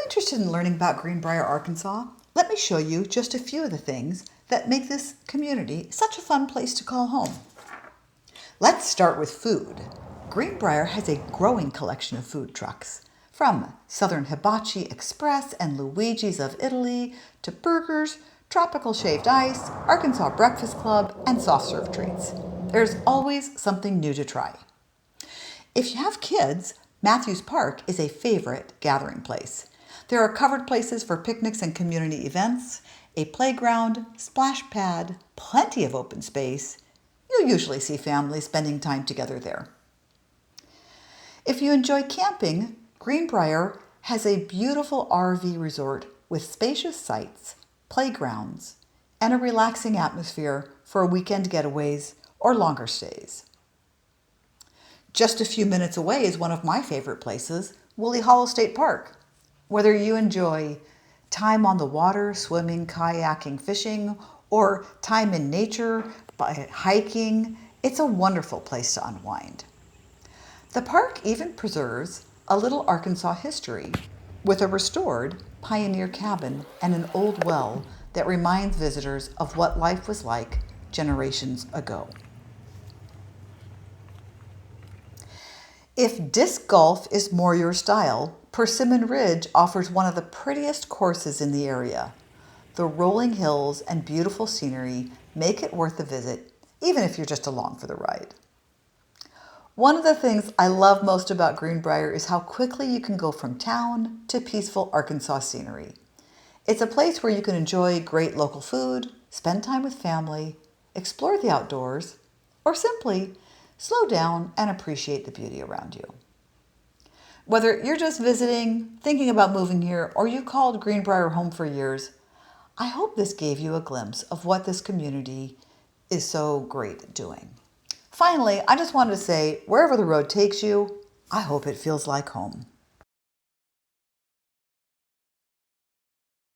interested in learning about Greenbrier, Arkansas? Let me show you just a few of the things that make this community such a fun place to call home. Let's start with food. Greenbrier has a growing collection of food trucks, from Southern Hibachi Express and Luigi's of Italy to burgers, tropical shaved ice, Arkansas Breakfast Club, and soft serve treats. There's always something new to try. If you have kids, Matthews Park is a favorite gathering place. There are covered places for picnics and community events, a playground, splash pad, plenty of open space. You'll usually see families spending time together there. If you enjoy camping, Greenbrier has a beautiful RV resort with spacious sites, playgrounds, and a relaxing atmosphere for weekend getaways or longer stays. Just a few minutes away is one of my favorite places, Woolly Hollow State Park. Whether you enjoy time on the water, swimming, kayaking, fishing, or time in nature by hiking, it's a wonderful place to unwind. The park even preserves a little Arkansas history with a restored pioneer cabin and an old well that reminds visitors of what life was like generations ago. If disc golf is more your style, Persimmon Ridge offers one of the prettiest courses in the area. The rolling hills and beautiful scenery make it worth a visit, even if you're just along for the ride. One of the things I love most about Greenbrier is how quickly you can go from town to peaceful Arkansas scenery. It's a place where you can enjoy great local food, spend time with family, explore the outdoors, or simply slow down and appreciate the beauty around you. Whether you're just visiting, thinking about moving here, or you've called Greenbrier home for years, I hope this gave you a glimpse of what this community is so great at doing. Finally, I just wanted to say, wherever the road takes you, I hope it feels like home.